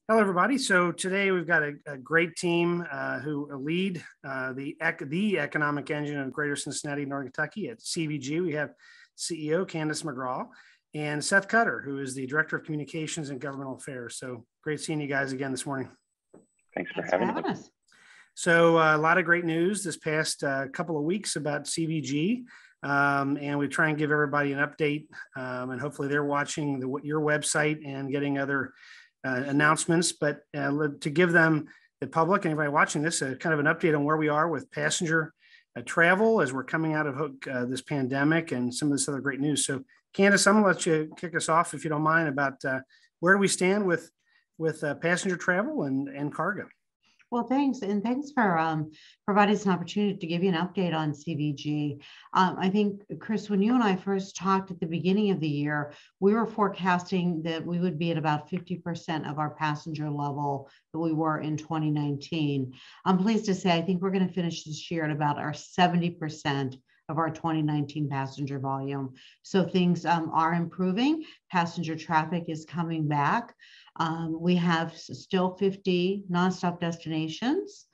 Hello, everybody. So today we've got a great team who lead the economic engine of Greater Cincinnati, Northern Kentucky at CVG. We have CEO Candace McGraw and Seth Cutter, who is the Director of Communications and Governmental Affairs. So great seeing you guys again this morning. Thanks for having us. So a lot of great news this past couple of weeks about CVG. And we try and give everybody an update, and hopefully they're watching your website and getting other announcements, but to give them, the public, anybody watching this, kind of an update on where we are with passenger travel as we're coming out of this pandemic and some of this other great news. So Candace, I'm gonna let you kick us off if you don't mind about where do we stand with passenger travel and cargo. Well, thanks. And thanks for providing us an opportunity to give you an update on CVG. I think, Kris, when you and I first talked at the beginning of the year, we were forecasting that we would be at about 50% of our passenger level that we were in 2019. I'm pleased to say, I think we're going to finish this year at about our 70% of our 2019 passenger volume. So things are improving. Passenger traffic is coming back. We have still 50 nonstop destinations.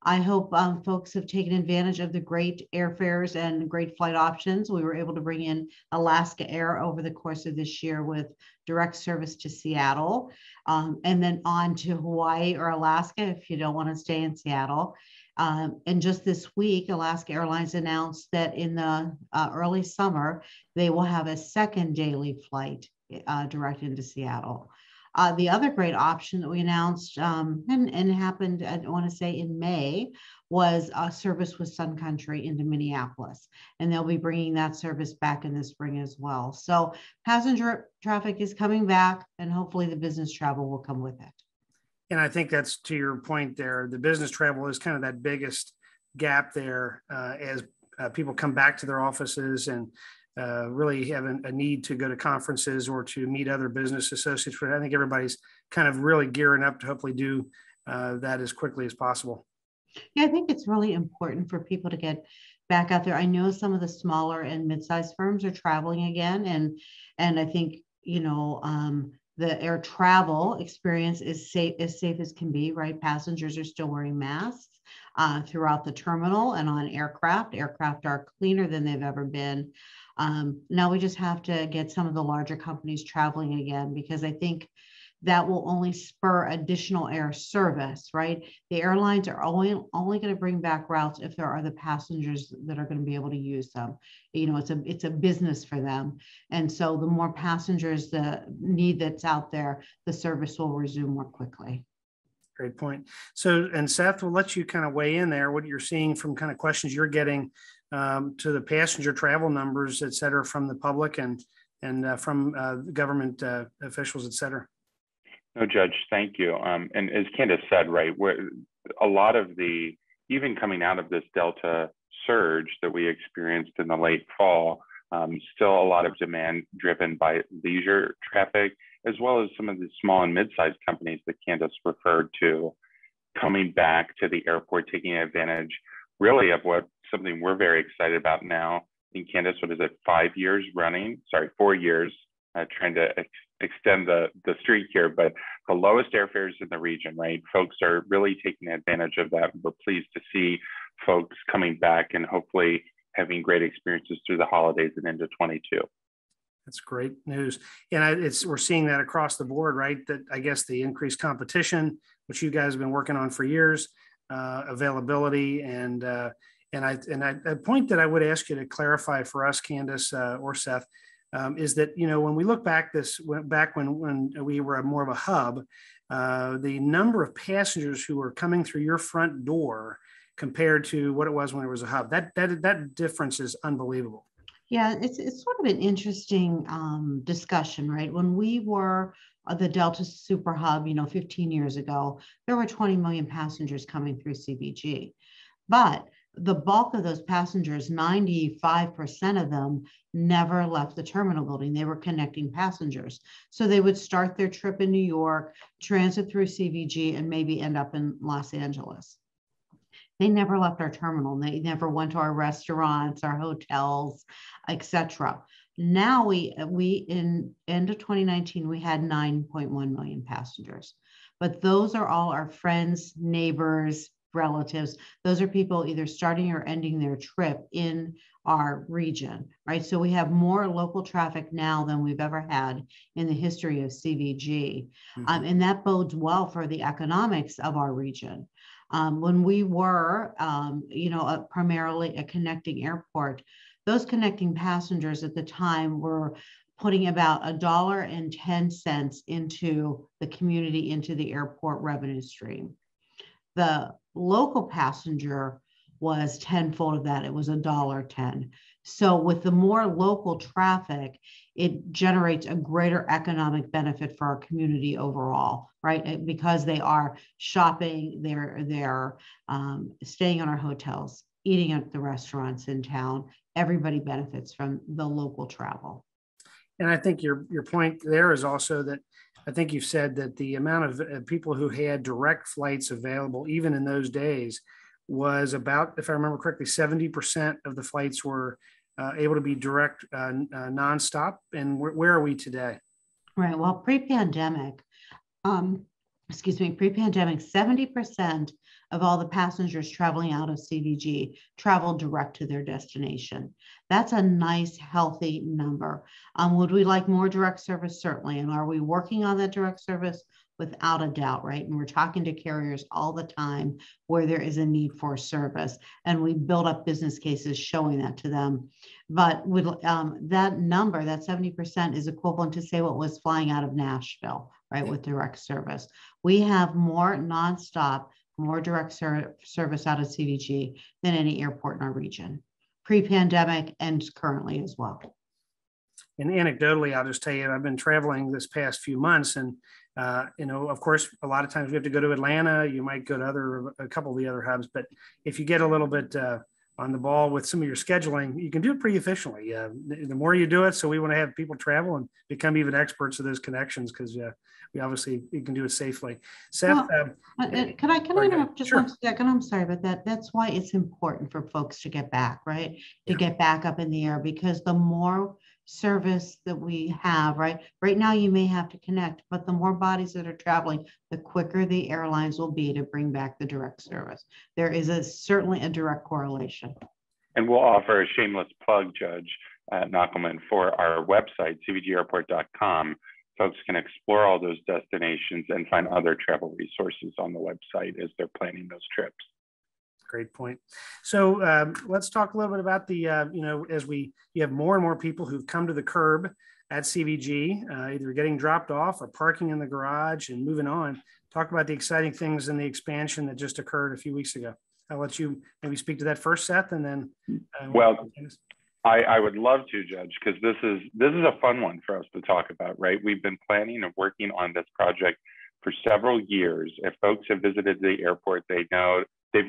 I hope folks have taken advantage of the great airfares and great flight options. We were able to bring in Alaska Air over the course of this year with direct service to Seattle, and then on to Hawaii or Alaska if you don't want to stay in Seattle. And just this week, Alaska Airlines announced that in the early summer, they will have a second daily flight direct into Seattle. The other great option that we announced and happened, I want to say in May, was a service with Sun Country into Minneapolis. And they'll be bringing that service back in the spring as well. So passenger traffic is coming back and hopefully the business travel will come with it. And I think that's to your point there. The business travel is kind of that biggest gap there as people come back to their offices and really have a need to go to conferences or to meet other business associates. But I think everybody's kind of really gearing up to hopefully do that as quickly as possible. Yeah, I think it's really important for people to get back out there. I know some of the smaller and mid-sized firms are traveling again. And I think, the air travel experience is safe as can be, right? Passengers are still wearing masks throughout the terminal and on aircraft. Aircraft are cleaner than they've ever been. Now we just have to get some of the larger companies traveling again, because I think that will only spur additional air service, right? The airlines are only going to bring back routes if there are the passengers that are going to be able to use them. It's a business for them. And so the more passengers, the need that's out there, the service will resume more quickly. Great point. So, and Seth, we'll let you kind of weigh in there, what you're seeing from kind of questions you're getting to the passenger travel numbers, et cetera, from the public and from government officials, et cetera. No, Judge, thank you. And as Candace said, right, a lot of even coming out of this Delta surge that we experienced in the late fall, still a lot of demand driven by leisure traffic, as well as some of the small and mid-sized companies that Candace referred to coming back to the airport, taking advantage really of something we're very excited about now. In Candace, what is it, 4 years, trying to extend the streak here, but the lowest airfares in the region, right? Folks are really taking advantage of that. We're pleased to see folks coming back and hopefully having great experiences through the holidays and into 22. That's great news. And we're seeing that across the board, right? That I guess the increased competition, which you guys have been working on for years, availability, and a point that I would ask you to clarify for us, Candace or Seth, is that, when we look back when we were more of a hub, the number of passengers who were coming through your front door compared to what it was when it was a hub, that difference is unbelievable. Yeah, it's sort of an interesting discussion, right? When we were the Delta Super Hub, 15 years ago, there were 20 million passengers coming through CVG. But the bulk of those passengers, 95% of them, never left the terminal building. They were connecting passengers. So they would start their trip in New York, transit through CVG, and maybe end up in Los Angeles. They never left our terminal. They never went to our restaurants, our hotels, etc. Now we in end of 2019, we had 9.1 million passengers. but those are all our friends, neighbors, relatives. Those are people either starting or ending their trip in our region, right? So we have more local traffic now than we've ever had in the history of CVG. And that bodes well for the economics of our region. When we were, primarily a connecting airport, those connecting passengers at the time were putting about $1.10 into the community, into the airport revenue stream. The local passenger was tenfold of that. It was $1.10. So with the more local traffic, it generates a greater economic benefit for our community overall, right? Because they are shopping, they're staying in our hotels, eating at the restaurants in town. Everybody benefits from the local travel. And I think your point there is also that I think you've said that the amount of people who had direct flights available, even in those days, was about, if I remember correctly, 70% of the flights were able to be direct nonstop. And where are we today? Right. Well, pre-pandemic, 70% of all the passengers traveling out of CVG traveled direct to their destination. That's a nice, healthy number. Would we like more direct service? Certainly. And are we working on that direct service? Without a doubt, right? And we're talking to carriers all the time where there is a need for service. And we build up business cases showing that to them. But with that number, that 70% is equivalent to, say, what was flying out of Nashville, right, with direct service. We have more nonstop, more direct service out of CVG than any airport in our region, pre-pandemic and currently as well. And anecdotally, I'll just tell you, I've been traveling this past few months, and of course, a lot of times we have to go to Atlanta. You might go to a couple of the other hubs, but if you get a little bit on the ball with some of your scheduling, you can do it pretty efficiently. The more you do it, so we want to have people travel and become even experts of those connections, because we obviously you can do it safely. Seth, can I interrupt just sure. 1 second? I'm sorry, but that's why it's important for folks to get back, right? To get back up in the air, because the more service that we have, right now you may have to connect, but the more bodies that are traveling, the quicker the airlines will be to bring back the direct service. There is certainly a direct correlation. And we'll offer a shameless plug, Judge Knochelmann, for our website, cvgairport.com. Folks can explore all those destinations and find other travel resources on the website as they're planning those trips. Great point. So let's talk a little bit about the, as you have more and more people who've come to the curb at CVG, either getting dropped off or parking in the garage and moving on. Talk about the exciting things in the expansion that just occurred a few weeks ago. I'll let you maybe speak to that first, Seth, and then. I would love to, Judge, because this is a fun one for us to talk about, right? We've been planning and working on this project for several years. If folks have visited the airport, they've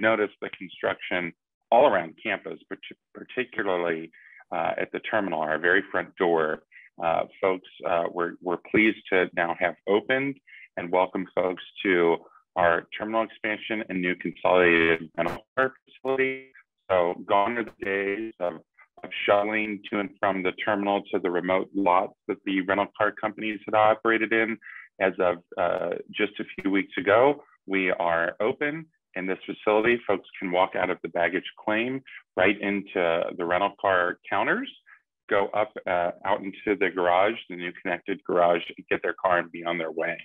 noticed the construction all around campus, particularly at the terminal, our very front door. Folks, we're pleased to now have opened and welcome folks to our terminal expansion and new consolidated rental car facility. So gone are the days of shuttling to and from the terminal to the remote lots that the rental car companies had operated in. As of just a few weeks ago, we are open in this facility. Folks can walk out of the baggage claim right into the rental car counters, go up out into the garage, the new connected garage, get their car and be on their way.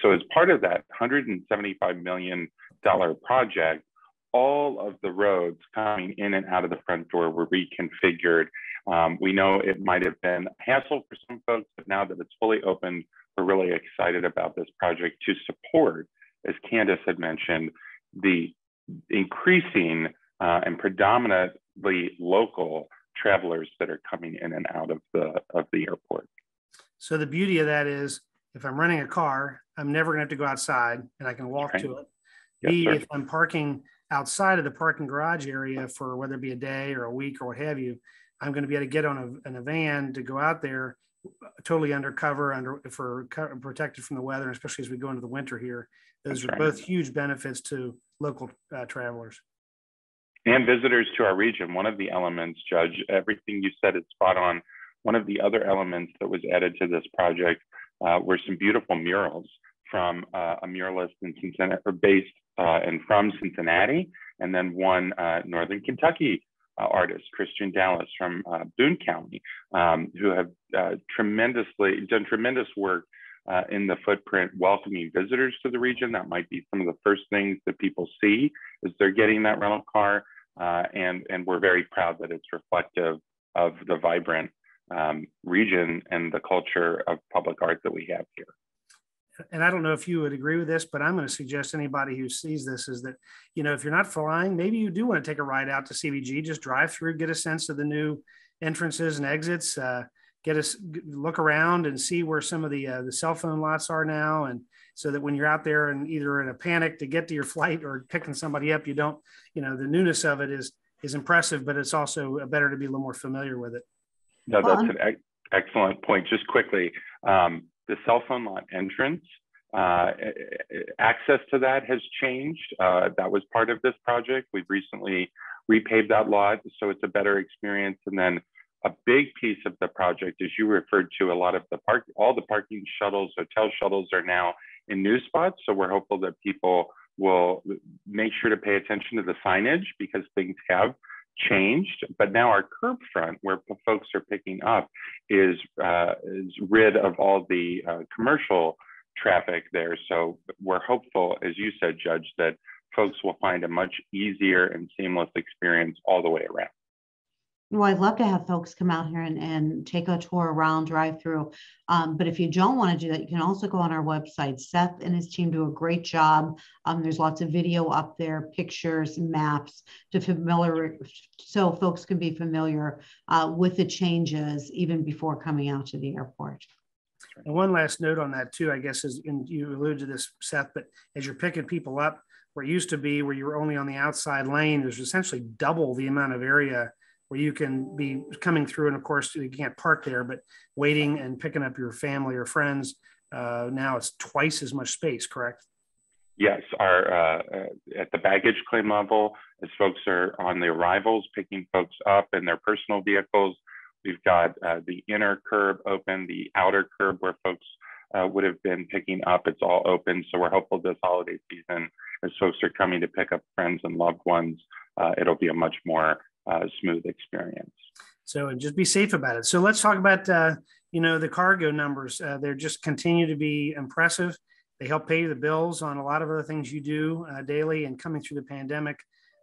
So as part of that $175 million project, all of the roads coming in and out of the front door were reconfigured. We know it might have been a hassle for some folks, but now that it's fully opened, we're really excited about this project to support, as Candace had mentioned, the increasing and predominantly local travelers that are coming in and out of the airport. So the beauty of that is, if I'm renting a car, I'm never going to have to go outside, and I can walk to it. If I'm parking outside of the parking garage area for whether it be a day or a week or what have you, I'm going to be able to get on a van to go out there totally undercover, protected from the weather, especially as we go into the winter here. Those are both huge benefits to local travelers. And visitors to our region. One of the elements, Judge, everything you said is spot on. One of the other elements that was added to this project were some beautiful murals from a muralist in Cincinnati, based and from Cincinnati, and then one Northern Kentucky artist, Christian Dallas from Boone County, who have done tremendous work in the footprint, welcoming visitors to the region. That might be some of the first things that people see as they're getting that rental car. And we're very proud that it's reflective of the vibrant region and the culture of public art that we have here. And I don't know if you would agree with this, but I'm going to suggest anybody who sees this is that, if you're not flying, maybe you do want to take a ride out to CVG, just drive through, get a sense of the new entrances and exits, look around and see where some of the cell phone lots are now. And so that when you're out there and either in a panic to get to your flight or picking somebody up, you don't, the newness of it is impressive, but it's also better to be a little more familiar with it. No, that's an excellent point. Just quickly, the cell phone lot entrance, access to that has changed. That was part of this project. We've recently repaved that lot, so it's a better experience. And then a big piece of the project, as you referred to, all the parking shuttles, hotel shuttles are now in new spots. So we're hopeful that people will make sure to pay attention to the signage because things have changed. But now our curb front, where folks are picking up, is rid of all the commercial traffic there. So we're hopeful, as you said, Judge, that folks will find a much easier and seamless experience all the way around. Well, I'd love to have folks come out here and take a tour around, drive through. But if you don't want to do that, you can also go on our website. Seth and his team do a great job. There's lots of video up there, pictures, maps so folks can be familiar with the changes even before coming out to the airport. And one last note on that too, I guess, is, and you alluded to this, Seth, but as you're picking people up, where it used to be where you were only on the outside lane, there's essentially double the amount of area where you can be coming through. And of course, you can't park there, but waiting and picking up your family or friends, now it's twice as much space, correct? Yes, at the baggage claim level, as folks are on the arrivals, picking folks up in their personal vehicles, we've got the inner curb open, the outer curb where folks would have been picking up, it's all open. So we're hopeful this holiday season, as folks are coming to pick up friends and loved ones, it'll be a much more smooth experience. So, and just be safe about it. So let's talk about, the cargo numbers. They're just continue to be impressive. They help pay the bills on a lot of other things you do daily, and coming through the pandemic.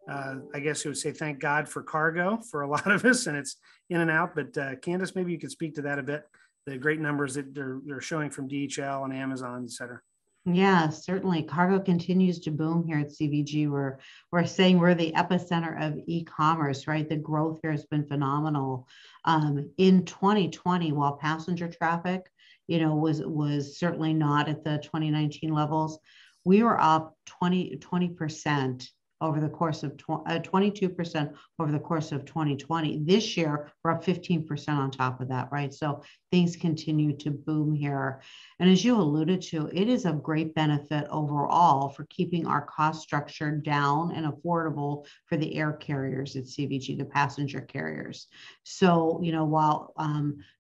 I guess I would say thank God for cargo for a lot of us, and it's in and out. But Candace, maybe you could speak to that a bit, the great numbers that they're showing from DHL and Amazon, et cetera. Yeah, certainly. Cargo continues to boom here at CVG. We're saying we're the epicenter of e-commerce, right? The growth here has been phenomenal. In 2020, while passenger traffic, was certainly not at the 2019 levels, we were up 20% over the course of 22% over the course of 2020. This year, we're up 15% on top of that, right? So things continue to boom here. And as you alluded to, it is of great benefit overall for keeping our cost structure down and affordable for the air carriers at CVG, the passenger carriers. So, while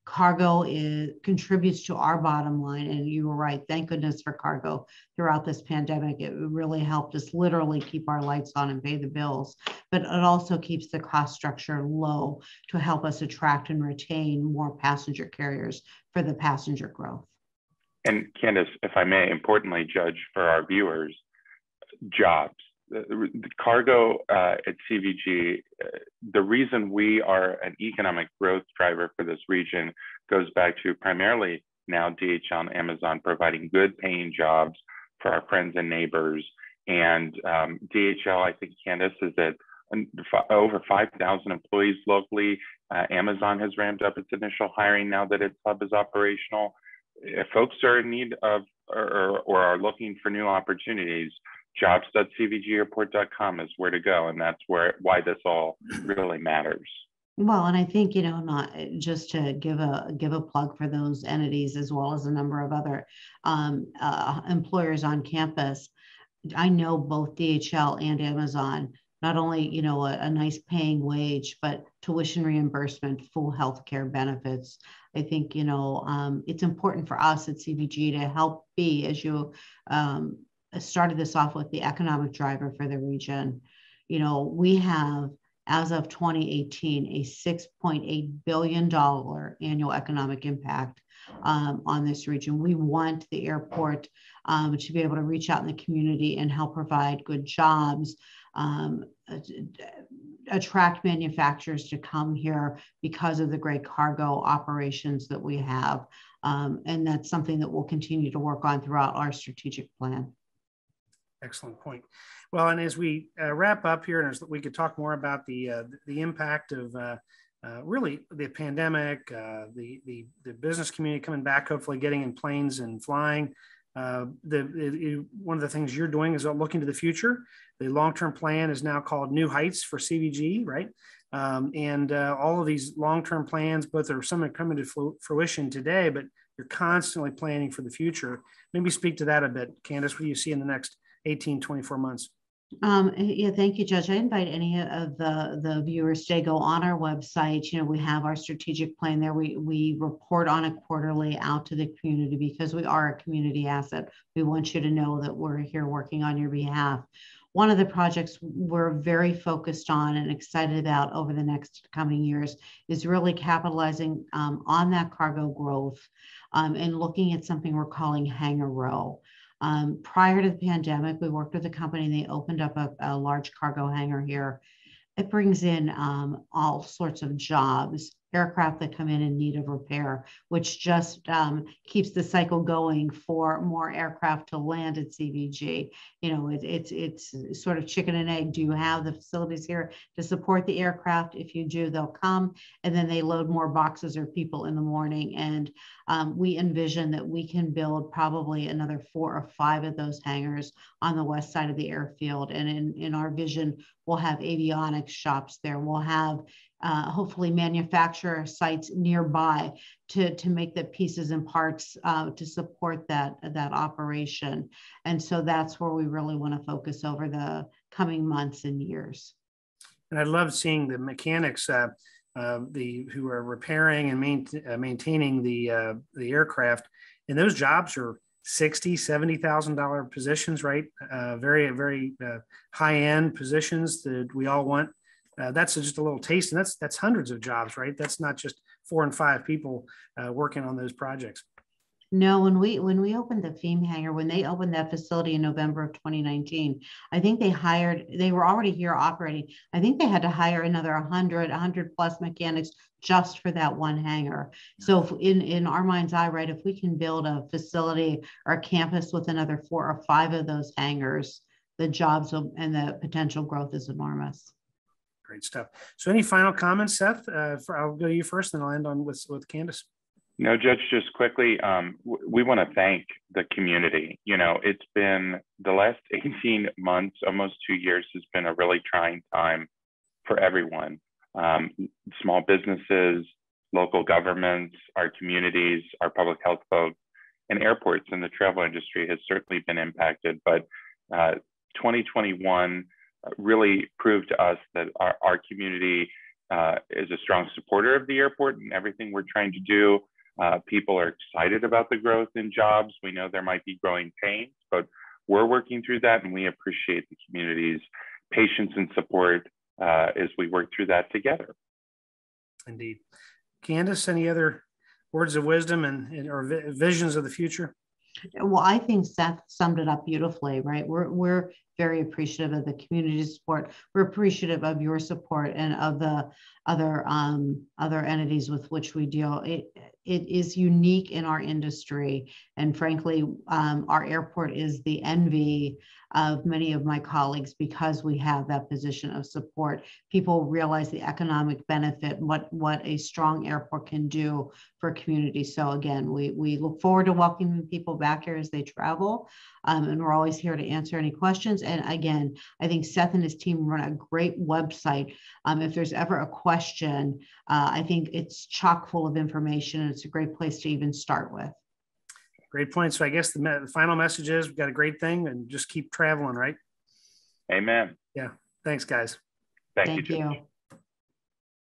cargo contributes to our bottom line, and you were right, thank goodness for cargo throughout this pandemic. It really helped us literally keep our lights on and pay the bills, but it also keeps the cost structure low to help us attract and retain more passenger carriers for the passenger growth. And Candace, if I may, importantly, Judge, for our viewers, jobs. The cargo at CVG, the reason we are an economic growth driver for this region goes back to primarily now DHL and Amazon providing good paying jobs for our friends and neighbors. And DHL, I think, Candace, is at over 5,000 employees locally. Amazon has ramped up its initial hiring now that its hub is operational. If folks are in need of or are looking for new opportunities, jobs.cvgairport.com is where to go. And that's why this all really matters. Well, and I think, not just to give a plug for those entities, as well as a number of other employers on campus. I know both DHL and Amazon, not only, a nice paying wage, but tuition reimbursement, full health care benefits. I think, it's important for us at CVG to help be, as you started this off with, the economic driver for the region. We have, as of 2018, a $6.8 billion annual economic impact on this region. We want the airport to be able to reach out in the community and help provide good jobs, attract manufacturers to come here because of the great cargo operations that we have. And that's something that we'll continue to work on throughout our strategic plan. Excellent point. Well, and as we wrap up here, and as we could talk more about the impact of really the pandemic, the business community coming back, hopefully getting in planes and flying. One of the things you're doing is looking to the future. The long-term plan is now called New Heights for CVG, right? And all of these long-term plans, both are some are coming to fruition today, but you're constantly planning for the future. Maybe speak to that a bit, Candace. What do you see in the next 18, 24 months? Yeah, thank you, Judge. I invite any of the viewers to go on our website. We have our strategic plan there. We report on it quarterly out to the community because we are a community asset. We want you to know that we're here working on your behalf. One of the projects we're very focused on and excited about over the next coming years is really capitalizing on that cargo growth and looking at something we're calling Hangar Row. Prior to the pandemic, we worked with a company and they opened up a large cargo hangar here. It brings in all sorts of jobs, aircraft that come in need of repair, which just keeps the cycle going for more aircraft to land at CVG. It's sort of chicken and egg. Do you have the facilities here to support the aircraft? If you do, they'll come, and then they load more boxes or people in the morning. And we envision that we can build probably another 4 or 5 of those hangars on the west side of the airfield. And in our vision, we'll have avionics shops there. We'll have hopefully manufacturer sites nearby to make the pieces and parts to support that operation. And so that's where we really want to focus over the coming months and years. And I love seeing the mechanics who are repairing and maintaining the aircraft, and those jobs are $60,000-$70,000 positions, right? Very, very high-end positions that we all want. That's just a little taste, and that's hundreds of jobs, right? That's not just 4 and 5 people working on those projects. No, when we opened the FEAM hangar, when they opened that facility in November of 2019, I think they were already here operating. I think they had to hire another 100 plus mechanics just for that one hangar. So in our mind's eye, right, if we can build a facility or a campus with another 4 or 5 of those hangars, the jobs and the potential growth is enormous. Great stuff. So any final comments, Seth? I'll go to you first, then I'll end on with Candace. No, Judge, just quickly, we want to thank the community. It's been the last 18 months, almost 2 years, has been a really trying time for everyone. Small businesses, local governments, our communities, our public health folks, and airports and the travel industry has certainly been impacted. But 2021 really proved to us that our community is a strong supporter of the airport and everything we're trying to do. People are excited about the growth in jobs. We know there might be growing pains, but we're working through that, and we appreciate the community's patience and support as we work through that together. Indeed. Candace, any other words of wisdom or visions of the future? Well, I think Seth summed it up beautifully, right? We're very appreciative of the community support. We're appreciative of your support and of the other entities with which we deal. It is unique in our industry, and frankly, our airport is the envy of many of my colleagues because we have that position of support. People realize the economic benefit, what a strong airport can do for community. So again, we look forward to welcoming people back here as they travel, and we're always here to answer any questions. And again, I think Seth and his team run a great website. If there's ever a question, I think it's chock full of information, and it's a great place to even start with. Great point. So I guess the final message is we've got a great thing and just keep traveling, right? Amen. Yeah. Thanks, guys. Thank you.